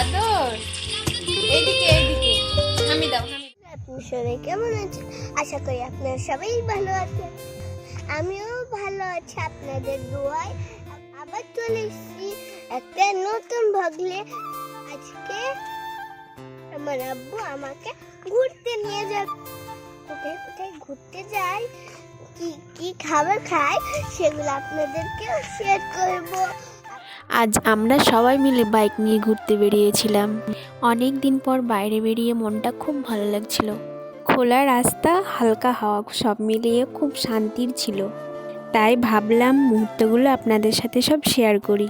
আদর। এইদিকে এইদিকে আমি দাও। আপনি সবাই কেমন আছেন? আশা করি আপনারা সবাই ভালো আছেন। আমিও ভালো আছি আপনাদের দোয়ায়। আবার চলে এসেছি একটা নতুন ভাগলে। আজকে আমার আব্বু আমাকে ঘুরতে নিয়ে যাবে। কোথায় কোথায় ঘুরতে যাই, কি কি খাবার খাই, সেগুলো আপনাদেরকে শেয়ার করব। আজ আমরা সবাই মিলে বাইক নিয়ে ঘুরতে বেরিয়েছিলাম। অনেক দিন পর বাইরে বেরিয়ে মনটা খুব ভালো লাগছিল। খোলা রাস্তা, হালকা হাওয়া সব মিলিয়ে খুব শান্তির ছিল। তাই ভাবলাম মুহূর্তগুলো আপনাদের সাথে সব শেয়ার করি।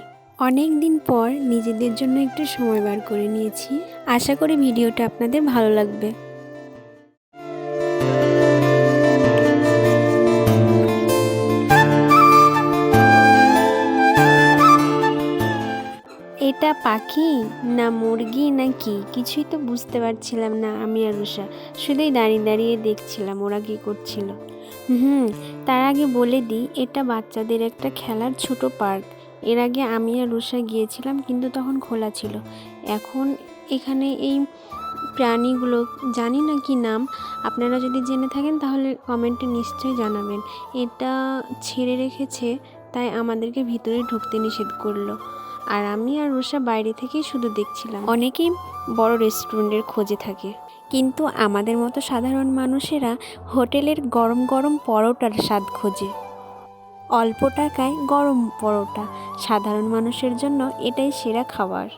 অনেক দিন পর নিজেদের জন্য একটু সময় বার করে নিয়েছি। আশা করি ভিডিওটা আপনাদের ভালো লাগবে। এটা পাখি না মুরগি না কি কিছুই তো বুঝতে পারছিলাম না আমি আর রুষা। শুধুই দাঁড়িয়ে দাঁড়িয়ে দেখছিলাম ওরা কী করছিল। তার আগে বলে দিই, এটা বাচ্চাদের একটা খেলার ছোট পার্ক। এর আগে আমি আর রুষা গিয়েছিলাম, কিন্তু তখন খোলা ছিল। এখন এখানে এই প্রাণীগুলো জানি না কি নাম, আপনারা যদি জেনে থাকেন তাহলে কমেন্টে নিশ্চয়ই জানাবেন। এটা ছেড়ে রেখেছে, তাই আমাদেরকে ভিতরে ঢুকতে নিষেধ করলো। আর আমি আর রুষা বাইরে থেকেই শুধু দেখছিলাম। অনেকেই বড় রেস্টুরেন্টের খোঁজে থাকে, কিন্তু আমাদের মতো সাধারণ মানুষেরা হোটেলের গরম গরম পরোটার স্বাদ খোঁজে। অল্প টাকায় গরম পরোটা সাধারণ মানুষের জন্য এটাই সেরা খাবার।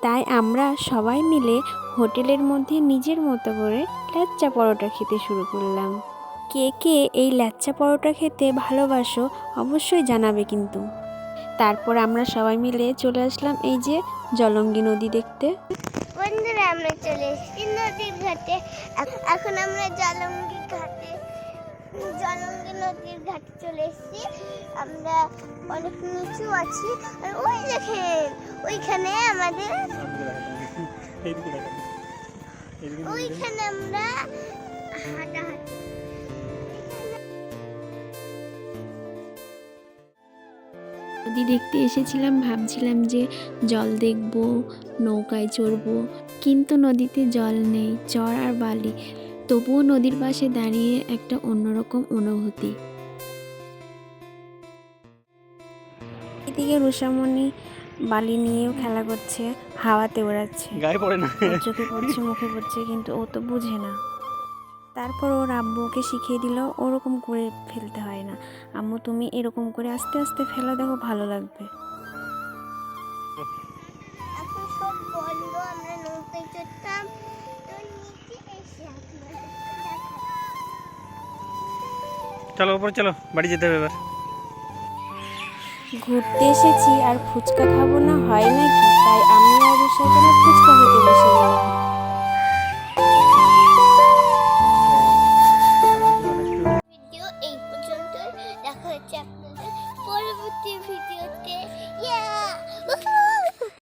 তাই আমরা সবাই মিলে হোটেলের মধ্যে নিজের মতো করে ল্যাচ্চা পরোটা খেতে শুরু করলাম। কে কে এই ল্যাচ্চা পরোটা খেতে ভালোবাসো অবশ্যই জানাবে কিন্তু। তারপর আমরা সবাই মিলে চলে আসলাম এই যে জলঙ্গি নদী দেখতে। বন্ধুরা, আমরা চলে এসেছি নদীর ঘাটে। এখন আমরা জলঙ্গি নদীর ঘাটে চলে এসেছি। আমরা অনেক নিচু আছি, আর ওই দেখেন ওইখানে আমাদের ওইখানে আমরা হাঁটাহাঁটি। নদী দেখতে এসেছিলাম, ভাবছিলাম যে জল দেখব, নৌকায় চড়বো, কিন্তু নদীতে জল নেই, চর আর বালি। তবুও নদীর পাশে দাঁড়িয়ে একটা অন্যরকম অনুভূতি। এদিকে রুষামণি বালি নিয়েও খেলা করছে, হাওয়াতে ওড়াচ্ছে, গায়ে পড়ে না, চোখে পড়ছে, মুখে পড়ছে, কিন্তু ও তো বুঝে না। তারপর ওর আব্বু ওকে শিখিয়ে দিল ওরকম করে ফেলতে হয় না, আম্মু তুমি এরকম করে আস্তে আস্তে ফেলা, দেখো ভালো লাগবে। এখন সব বন্ধ, আমরা নৌকায় চড়তাম। তো নিচে এসে চলো উপরে চলো, বাড়ি যেতে হবে এবার। ঘুরতে এসেছি আর ফুচকা খাবো না হয় নাকি, তাই আমি আর রুষা ফুচকা খেতে বসে গেলাম।